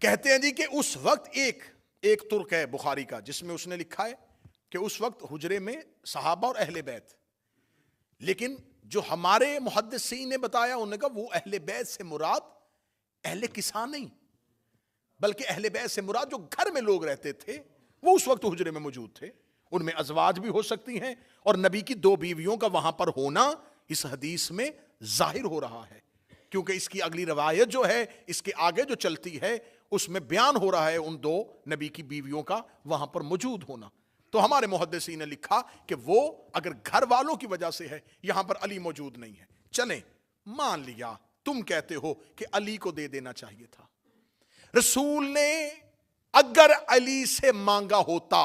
कहते हैं जी कि उस वक्त एक तुर्क है बुखारी का, जिसमें उसने लिखा है कि उस वक्त हुजरे में सहाबा और अहले बैत, लेकिन जो हमारे मुहद्दिसीन ने बताया उन्होंने कहा वो अहले बैत से मुराद अहले किसा नहीं, बल्कि अहले बैत से मुराद जो घर में लोग रहते थे वो उस वक्त हुजरे में मौजूद थे। उनमें अजवाज भी हो सकती हैं और नबी की 2 बीवियों का वहां पर होना इस हदीस में जाहिर हो रहा है, क्योंकि इसकी अगली रवायत जो है इसके आगे जो चलती है उसमें बयान हो रहा है उन 2 नबी की बीवियों का वहां पर मौजूद होना। तो हमारे मुहद्दिसीन ने लिखा कि वो अगर घर वालों की वजह से है, यहां पर अली मौजूद नहीं है, चलें मान लिया तुम कहते हो कि अली को दे देना चाहिए था। रसूल ने अगर अली से मांगा होता,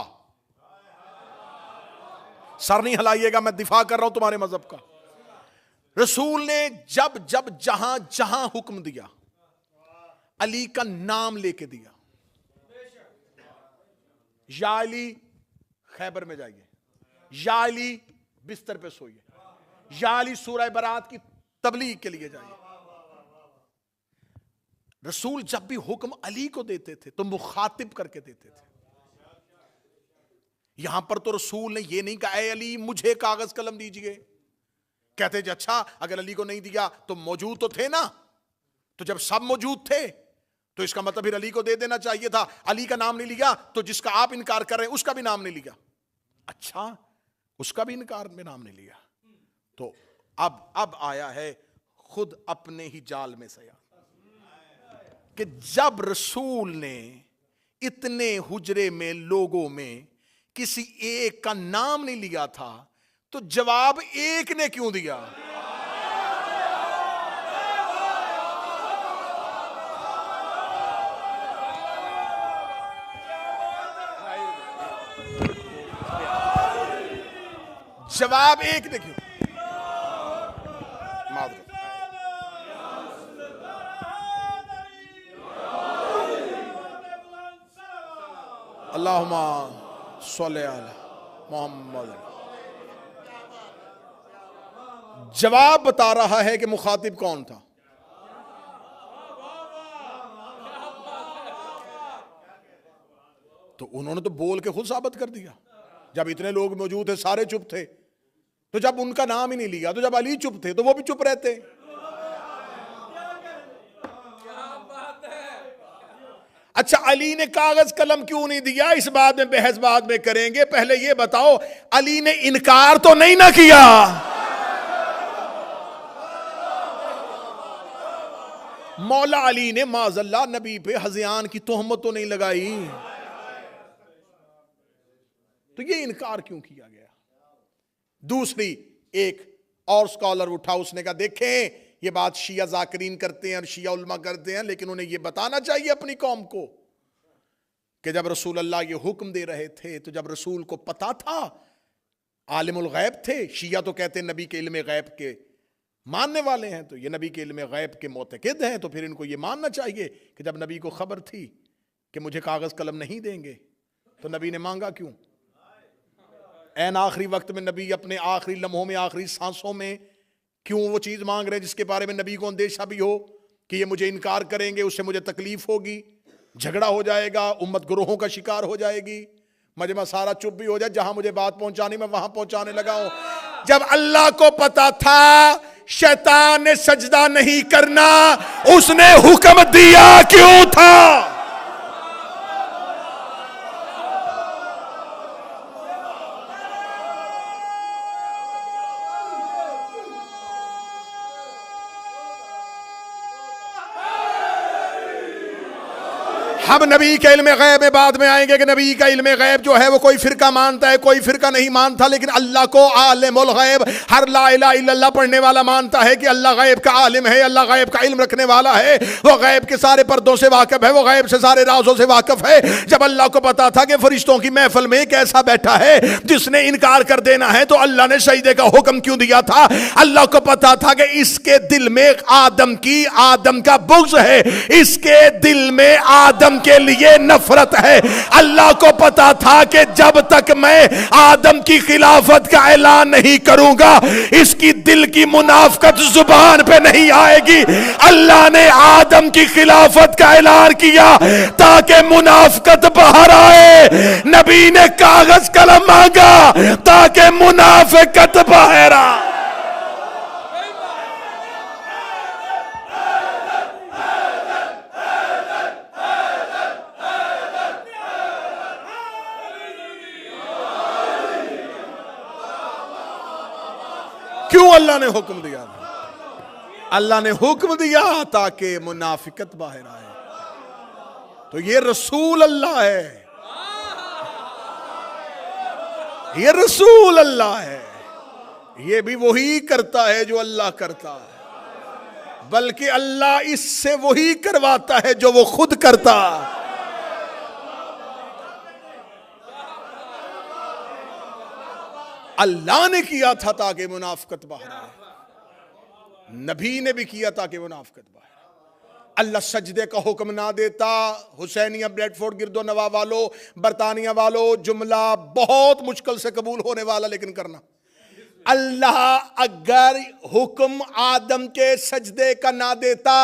सर नहीं हिलाइएगा, मैं दिफा कर रहा हूं तुम्हारे मजहब का। रसूल ने जब जब जहां जहां हुक्म दिया अली का नाम लेके दिया, या अली खैबर में जाइए, या अली बिस्तर पे सोइए, या अली सूरह बरात की तबलीग के लिए जाइए। रसूल जब भी हुक्म अली को देते थे तो मुखातिब करके देते थे। यहां पर तो रसूल ने यह नहीं कहा ए अली मुझे कागज कलम दीजिए, कहते जी अच्छा अगर अली को नहीं दिया तो मौजूद तो थे ना, तो जब सब मौजूद थे तो इसका मतलब फिर अली को दे देना चाहिए था। अली का नाम नहीं लिया तो जिसका आप इनकार कर रहे हैं उसका भी नाम नहीं लिया, अच्छा उसका भी इनकार में नाम नहीं लिया। तो अब आया है खुद अपने ही जाल में सया कि जब रसूल ने इतने हुजरे में लोगों में किसी एक का नाम नहीं लिया था तो जवाब एक ने क्यों दिया? जवाब एक ने क्यों? मादर अल्लाहुम्मा सल्ली अला मोहम्मद। जवाब बता रहा है कि मुखातिब कौन था। तो उन्होंने तो बोल के खुद साबित कर दिया। जब इतने लोग मौजूद थे, सारे चुप थे, तो जब उनका नाम ही नहीं लिया, तो जब अली चुप थे तो वो भी चुप रहते। अच्छा अली ने कागज कलम क्यों नहीं दिया, इस बात में बहस बाद में करेंगे। पहले ये बताओ अली ने इनकार तो नहीं ना किया? मौला अली ने माज़ल्ला नबी पे हज़यान की तोहमत तो नहीं लगाई, तो ये इनकार क्यों किया गया? दूसरी एक और स्कॉलर उठा, उसने कहा देखें ये बात शिया जाकिरीन करते हैं और शिया उलमा करते हैं, लेकिन उन्हें ये बताना चाहिए अपनी कौम को कि जब रसूल अल्लाह ये हुक्म दे रहे थे तो जब रसूल को पता था, आलिमुल गैब थे। शिया तो कहते हैं नबी के इल्म गैब के मानने वाले हैं, तो ये नबी के इल्म गैब के मोतकिद हैं, तो फिर इनको ये मानना चाहिए कि जब नबी को खबर थी कि मुझे कागज कलम नहीं देंगे तो नबी ने मांगा क्यों? ऐन आखिरी वक्त में नबी अपने आखिरी लम्हों में, आखिरी सांसों में क्यों वो चीज मांग रहे हैं जिसके बारे में नबी को अंदेशा भी हो कि ये मुझे इनकार करेंगे, उससे मुझे तकलीफ होगी, झगड़ा हो जाएगा, उम्मत गुरोहों का शिकार हो जाएगी, मजमा सारा चुप भी हो जाए, जहां मुझे बात पहुंचानी मैं वहां पहुंचाने लगा हूं। जब अल्लाह को पता था शैतान ने सजदा नहीं करना, उसने हुक्म दिया क्यों था? हम नबी के इल्म गैब में बाद में आएंगे कि नबी का इल्म गैब जो है वो कोई फिरका मानता है, कोई फिरका नहीं मानता, लेकिन अल्लाह को आलिमुल गैब हर ला इलाहा इल्लल्लाह पढ़ने वाला मानता है कि अल्लाह गैब का आलिम है, अल्लाह गैब का इल्म रखने वाला है, वो गैब के सारे पर्दों से वाकिफ है, वो गैब से सारे राजों से वाकिफ है। जब अल्लाह को पता था कि फरिश्तों की महफिल में एक ऐसा बैठा है जिसने इनकार कर देना है, तो अल्लाह ने सजदे का हुक्म क्यों दिया था? अल्लाह को पता था कि इसके दिल में आदम का बुग़्ज़ है, इसके दिल में आदम आदम के लिए नफरत है। अल्लाह को पता था कि जब तक मैं आदम की खिलाफत का ऐलान नहीं करूंगा इसकी दिल की मुनाफकत जुबान पे नहीं आएगी। अल्लाह ने आदम की खिलाफत का ऐलान किया ताकि मुनाफकत बाहर आए। नबी ने कागज कलम मांगा ताकि मुनाफिकत बाहर आए। क्यों अल्लाह ने हुक्म दिया? अल्लाह ने हुक्म दिया ताकि मुनाफिकत बाहर आए। तो ये रसूल अल्लाह है, ये रसूल अल्लाह है। ये भी वही करता है जो अल्लाह करता है, बल्कि अल्लाह इससे वही करवाता है जो वो खुद करता। अल्लाह ने किया था ताकि मुनाफिकत बाहर आए, नबी ने भी किया ताकि मुनाफिकत बाहर। अल्लाह सजदे का हुक्म ना देता। हुसैनिया ब्रेडफोर्ड गिरदो नवा वालों, बरतानिया वालों, जुमला बहुत मुश्किल से कबूल होने वाला, लेकिन करना। अल्लाह अगर हुक्म आदम के सजदे का ना देता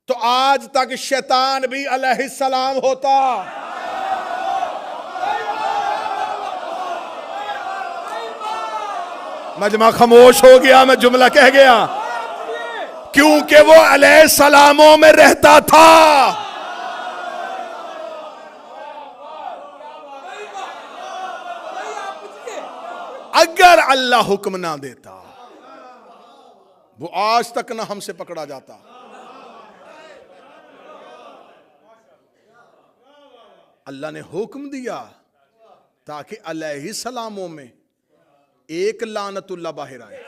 तो आज तक शैतान भी अलैहिस्सलाम होता। मजमा खामोश हो गया, मैं जुमला कह गया, क्योंकि वो अलैहिस्सलामों में रहता था। अगर अल्लाह हुक्म ना देता वो आज तक ना हमसे पकड़ा जाता। अल्लाह ने हुक्म दिया ताकि अलैहिस्सलामों में एक लानतुल्लाह बाहर आए।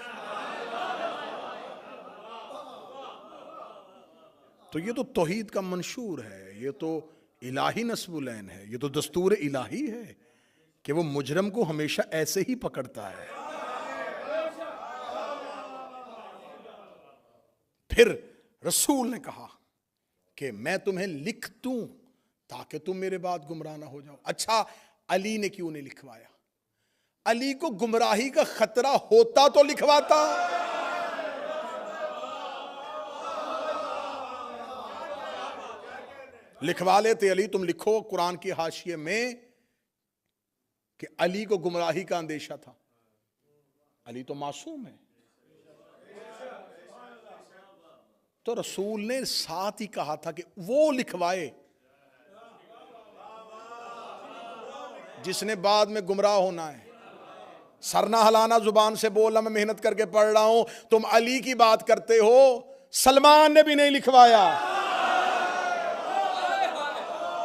तो ये तो तौहीद का मंशूर है, ये तो इलाही नस्बुलैन है, ये तो दस्तूर इलाही है कि वो मुजरम को हमेशा ऐसे ही पकड़ता है। फिर रसूल ने कहा कि मैं तुम्हें लिख दूं ताकि तुम मेरे बाद गुमराह ना हो जाओ। अच्छा, अली ने क्यों नहीं लिखवाया? अली को गुमराही का खतरा होता तो लिखवाता। लिखवा लेते, अली तुम लिखो कुरान की हाशिए में कि अली को गुमराही का अंदेशा था। अली तो मासूम है। तो रसूल ने साथ ही कहा था कि वो लिखवाए जिसने बाद में गुमराह होना है। सरना हलाना जुबान से बोलना, मैं मेहनत करके पढ़ रहा हूं, तुम अली की बात करते हो। सलमान ने भी नहीं लिखवाया,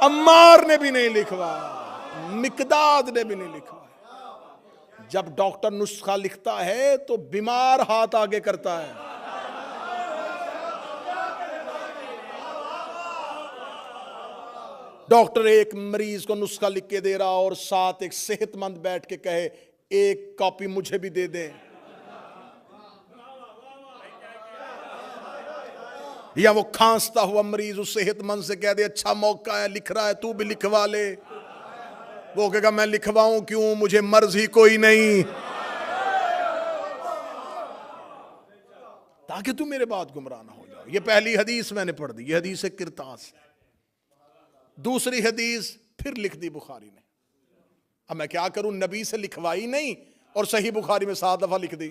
अम्मार ने भी नहीं लिखवाया, मिकदाद ने भी नहीं लिखवाया। जब डॉक्टर नुस्खा लिखता है तो बीमार हाथ आगे करता है। डॉक्टर एक मरीज को नुस्खा लिख के दे रहा और साथ एक सेहतमंद बैठ के कहे एक कॉपी मुझे भी दे दे, या वो खांसता हुआ मरीज उस सेहतमंद से कह दे अच्छा मौका है, लिख रहा है, तू भी लिखवा ले। वो कहेगा मैं लिखवाऊं क्यों, मुझे मर्ज ही कोई नहीं, ताकि तू मेरे बाद गुमराह ना हो जाओ। ये पहली हदीस मैंने पढ़ दी, ये हदीस किरतास है। दूसरी हदीस फिर लिख दी बुखारी ने। अब मैं क्या करूं, नबी से लिखवाई नहीं और सही बुखारी में 7 दफा लिख दी।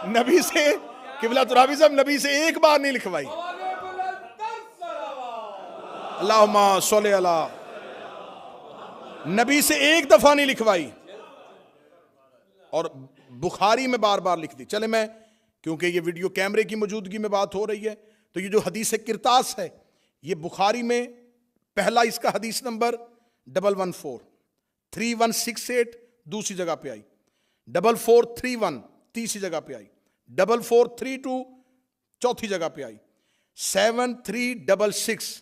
नबी से किबला तुराबी साहब नबी से एक बार नहीं लिखवाई। अल्लाहुम्मा सल्ली अला, नबी से एक दफा नहीं लिखवाई और बुखारी में बार बार लिख दी। चले, मैं क्योंकि ये वीडियो कैमरे की मौजूदगी में बात हो रही है, तो ये जो हदीस किरतास है ये बुखारी में पहला इसका हदीस नंबर 114 3168 दूसरी जगह पे आई, 4431 तीसरी जगह पे आई, 4432 चौथी जगह पे आई, 7366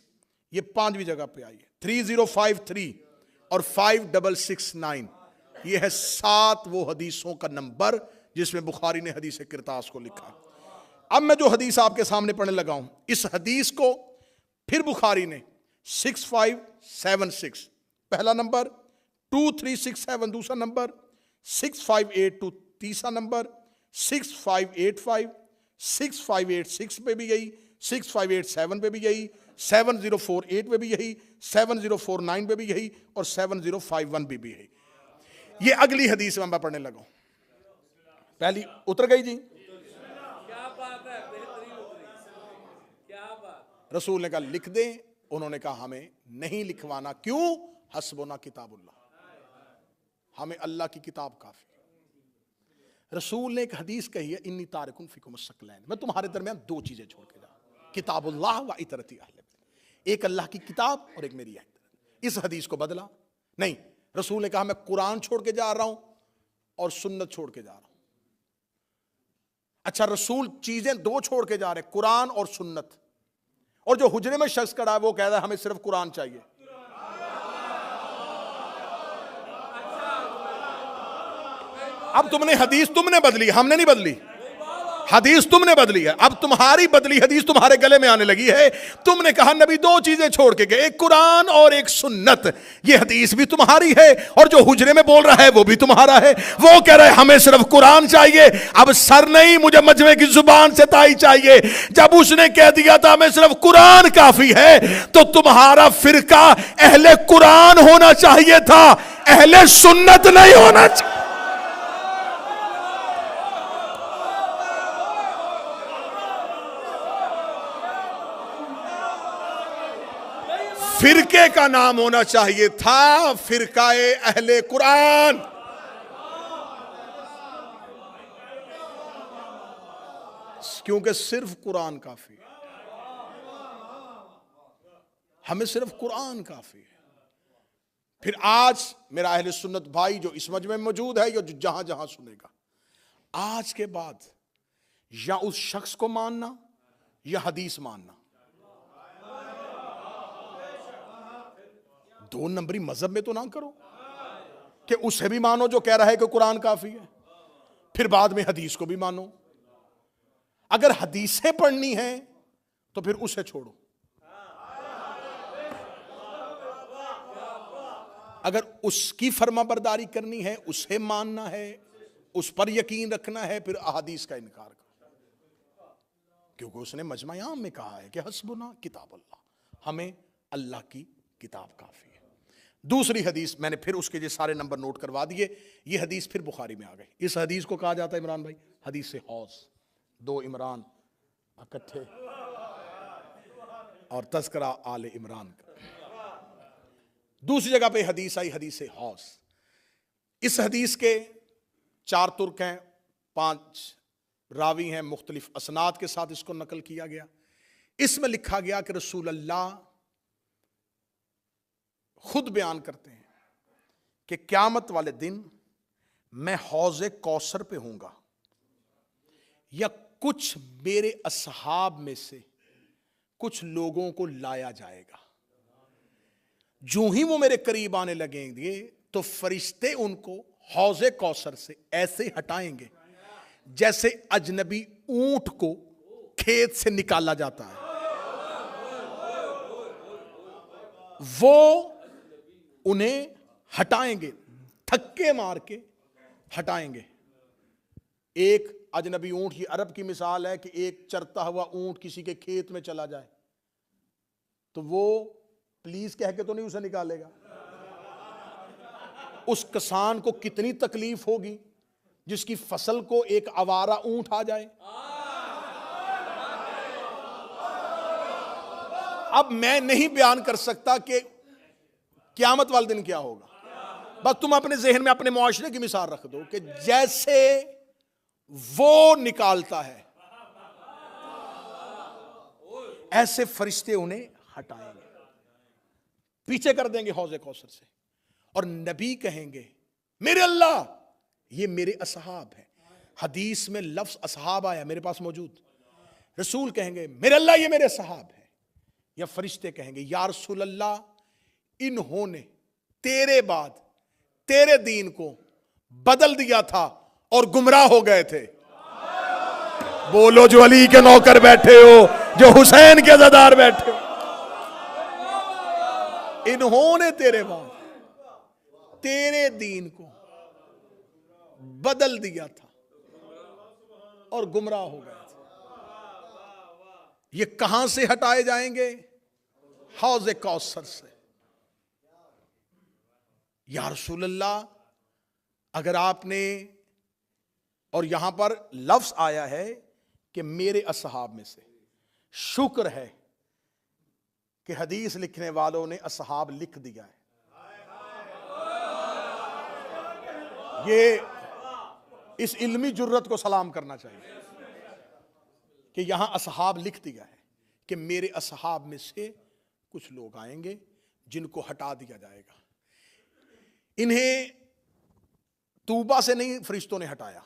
ये 5वीं जगह पे आई है, 3053 और 5669 ये है 7 वो हदीसों का नंबर जिसमें बुखारी ने हदीस किरतास को लिखा। अब मैं जो हदीस आपके सामने पढ़ने लगा हूं, इस हदीस को फिर बुखारी ने 6576 पहला नंबर, 2367 दूसरा नंबर, 6582 तीसरा नंबर, 6585, 6586 पे भी यही, 6587 पे भी यही, 7048 पे भी यही, 7049 पे भी यही और 7051 पे भी यही। ये अगली हदीस में मैं पढ़ने लगा हूं। पहली उतर गई जी, क्या बात है, बेहतरीन उतरी, क्या बात। रसूल ने कहा लिख दें, उन्होंने कहा हमें नहीं लिखवाना। क्यों? हस्बुना किताबुल्लाह, हमें अल्लाह की किताब काफी। रसूल ने एक हदीस कही है, इन्नी तारिकुन फिकुम अस्सकलैन, मैं तुम्हारे दरमियान दो चीजें छोड़ के जा रहा हूं, किताबुल्लाह व इतरती अहले, एक अल्लाह की किताब और एक मेरी इतरत। इस हदीस को बदला नहीं, रसूल ने कहा मैं कुरान छोड़ के जा रहा हूं और सुन्नत छोड़ के जा रहा हूं। अच्छा, रसूल चीजें दो छोड़ के जा रहे, कुरान और सुन्नत, और जो हुजरे में शख्स खड़ा है वो कह रहा है हमें सिर्फ कुरान चाहिए। अब तुमने हदीस तुमने बदली, हमने नहीं बदली, हदीस तुमने बदली है। अब तुम्हारी बदली हदीस तुम्हारे गले में आने लगी है। तुमने कहा नबी दो चीजें छोड़ के गए, एक कुरान और एक सुन्नत। ये हदीस भी तुम्हारी है और जो हुजरे में बोल रहा है वो भी तुम्हारा है। वो कह रहा है हमें सिर्फ कुरान चाहिए। अब सर नहीं, मुझे मजमे की जुबान से ताई चाहिए। जब उसने कह दिया था हमें सिर्फ कुरान काफी है, तो तुम्हारा फिरका अहले कुरान होना चाहिए था, अहले सुन्नत नहीं होना चाहिए। फिरके का नाम होना चाहिए था फिरकाए अहले कुरान। क्योंकि सिर्फ कुरान काफी है, हमें सिर्फ कुरान काफी है। फिर आज मेरा अहले सुन्नत भाई जो इस मजमे में मौजूद है या जो जहां जहां सुनेगा, आज के बाद या उस शख्स को मानना या हदीस मानना। दो नंबरी मजहब में तो ना करो कि उसे भी मानो जो कह रहा है कि कुरान काफी है, फिर बाद में हदीस को भी मानो। अगर हदीसें पढ़नी है तो फिर उसे छोड़ो। अगर उसकी फरमाबरदारी करनी है, उसे मानना है, उस पर यकीन रखना है, फिर अहादीस का इनकार करो। क्योंकि उसने मजमा आम में कहा है कि हस्बुना किताबुल्लाह, हमें अल्लाह की किताब काफी है। दूसरी हदीस मैंने फिर उसके जो सारे नंबर नोट करवा दिए। ये हदीस फिर बुखारी में आ गई। इस हदीस को कहा जाता है इमरान भाई हदीस से हौस, दो इमरान इकट्ठे और तज़किरा आले इमरान का। दूसरी जगह पे हदीस आई हदीस से हौस। इस हदीस के 4 तुर्क हैं, 5 रावी हैं, मुख्तलिफ असनाद के साथ इसको नकल किया गया। इसमें लिखा गया कि रसूल अल्लाह खुद बयान करते हैं कि क़यामत वाले दिन मैं हौज़े कौसर पे हूंगा या कुछ मेरे असहाब में से कुछ लोगों को लाया जाएगा। जो ही वो मेरे करीब आने लगेंगे तो फरिश्ते उनको हौज़े कौसर से ऐसे हटाएंगे जैसे अजनबी ऊंट को खेत से निकाला जाता है। वो उन्हें हटाएंगे, धक्के मार के हटाएंगे। एक अजनबी ऊंट, ये अरब की मिसाल है कि एक चरता हुआ ऊंट किसी के खेत में चला जाए तो वो प्लीज कह के तो नहीं उसे निकालेगा। उस किसान को कितनी तकलीफ होगी जिसकी फसल को एक आवारा ऊंट आ जाए। अब मैं नहीं बयान कर सकता कि क़यामत वाले दिन क्या होगा, बस तुम अपने जहन में अपने मुआशरे की मिसाल रख दो कि जैसे वो निकालता है ऐसे फरिश्ते उन्हें हटाएंगे, पीछे कर देंगे हौज़े कौसर से। और नबी कहेंगे मेरे अल्लाह ये मेरे असहाब हैं। हदीस में लफ्ज असहाब आया मेरे पास मौजूद। रसूल कहेंगे मेरे अल्लाह ये मेरे असहाब हैं, या फरिश्ते कहेंगे या रसूल अल्लाह इन्होंने तेरे बाद तेरे दीन को बदल दिया था और गुमराह हो गए थे। बोलो जो अली के नौकर बैठे हो, जो हुसैन के अज़ादार बैठे हो, इन्होंने तेरे बाद तेरे दीन को बदल दिया था और गुमराह हो गए थे। ये कहां से हटाए जाएंगे? हौज़े कौसर से। या रसूल अल्लाह, अगर आपने, और यहां पर लफ्ज आया है कि मेरे असहाब में से, शुक्र है कि हदीस लिखने वालों ने असहाब लिख दिया है। ये इस इल्मी जुर्रत को सलाम करना चाहिए कि यहां असहाब लिख दिया है कि मेरे असहाब में से कुछ लोग आएंगे जिनको हटा दिया जाएगा। इन्हें तूबा से नहीं फरिश्तों ने हटाया,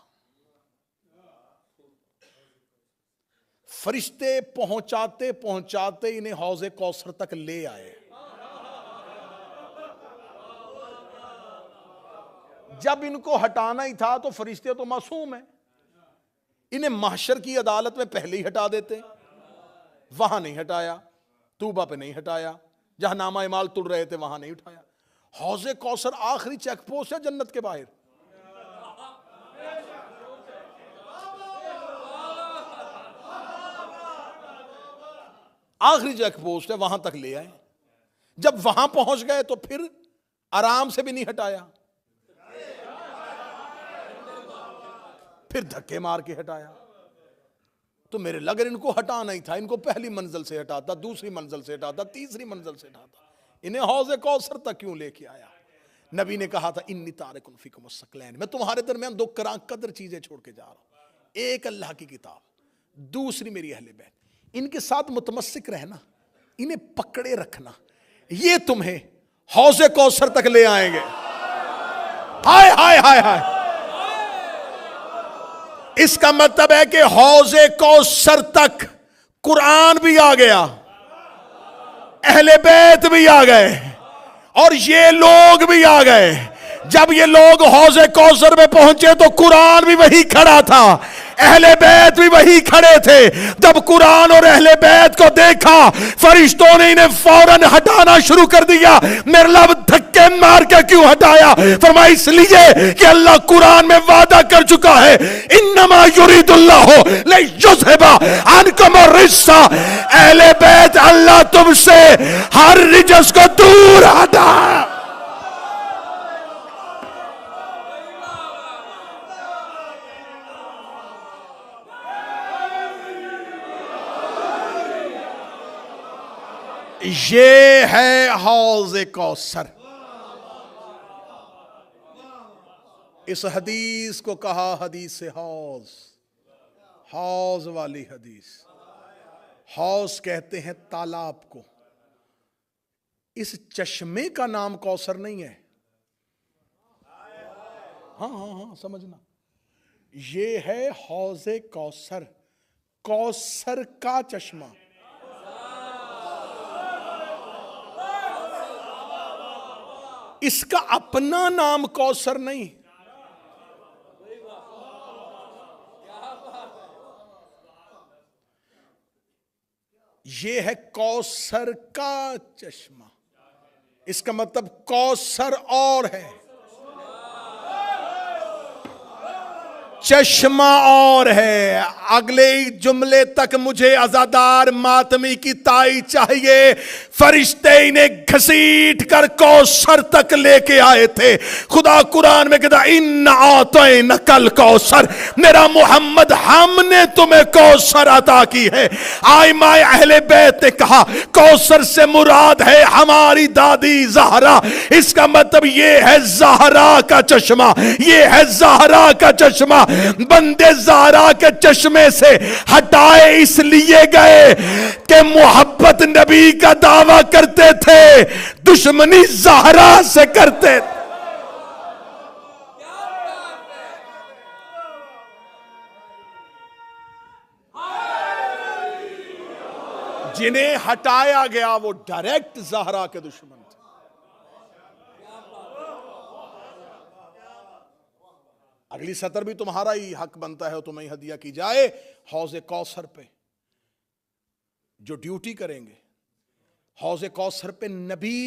फरिश्ते पहुंचाते पहुंचाते इन्हें हौज़े कौसर तक ले आए। जब इनको हटाना ही था तो फरिश्ते तो मासूम हैं, इन्हें महशर की अदालत में पहले ही हटा देते। वहां नहीं हटाया, तूबा पे नहीं हटाया, जहां नामा इमाल तुल रहे थे वहां नहीं उठाया। हौज़े कौसर आखिरी चेक पोस्ट है जन्नत के बाहर। आखिरी चेक पोस्ट है, वहां तक ले आए। जब वहां पहुंच गए तो फिर आराम से भी नहीं हटाया, फिर धक्के मार के हटाया। तो मेरे लग इनको हटाना ही था, इनको पहली मंजिल से हटाता, दूसरी मंजिल से हटाता, तीसरी मंजिल से हटाता, इन्हें हौज़े कौसर तक क्यों लेके आया? नबी ने कहा था इन्नी तारिकुन फीकुम अस्सक़लैन, मैं तुम्हारे दरमियान दो कदर चीजें छोड़ के जा रहा हूं। एक अल्लाह की किताब, दूसरी मेरी अहले बैत। इनके साथ मुतमस्सिक रहना, इन्हें पकड़े रखना, ये तुम्हें हौज़े कौसर तक ले आएंगे। हाय हाय हाय हाय। इसका मतलब है कि हौज़े कौसर तक कुरान भी आ गया, अहले बैत भी आ गए और ये लोग भी आ गए। जब ये लोग हौज़े कौसर में पहुंचे तो कुरान भी वही खड़ा था, अहले बैत भी वही खड़े थे। जब कुरान और अहले बैत को देखा, फरिश्तों ने इन्हें फौरन हटाना शुरू कर दिया। मेरे लब धक्के मार के क्यों हटाया? फरमाया इसलिए कि अल्लाह कुरान में वादा कर चुका है, इन्नमा युरीदुल्लाहु लियुज़हिबा अन्कुम अर्रिज्सा। अहले बैत, अल्लाह तुमसे हर रिजस को दूर हटा। ये है हौज़े कौसर। इस हदीस को कहा हदीस हौज़, हौज़ वाली हदीस। हौज़ कहते हैं तालाब को। इस चश्मे का नाम कौसर नहीं है। हाँ हाँ हाँ, समझना, ये है हौज़े कौसर, कौसर का चश्मा। इसका अपना नाम कौसर नहीं। ये है कौसर का चश्मा। इसका मतलब कौसर और है, चश्मा और है। अगले जुमले तक मुझे अज़ादार मातमी की ताई चाहिए। फरिश्ते इन्हें घसीट कर कौसर तक लेके आए थे। खुदा कुरान में कहता इन्ना आतैनकल कौसर, मेरा मोहम्मद हमने तुम्हें कौसर अता की है। आइमाए अहले बैत ने कहा कौसर से मुराद है हमारी दादी ज़हरा। इसका मतलब ये है ज़हरा का चश्मा, ये है ज़हरा का चश्मा। बंदे ज़हरा के चश्मे से हटाए इसलिए गए कि मोहब्बत नबी का दावा करते थे, दुश्मनी ज़हरा से करते थे। जिन्हें हटाया गया वो डायरेक्ट ज़हरा के दुश्मन थे। अगली सतर भी तुम्हारा ही हक बनता है, तुम्हें हदिया की जाए। हौज़े कौसर पे जो ड्यूटी करेंगे, हौज़े कौसर पे नबी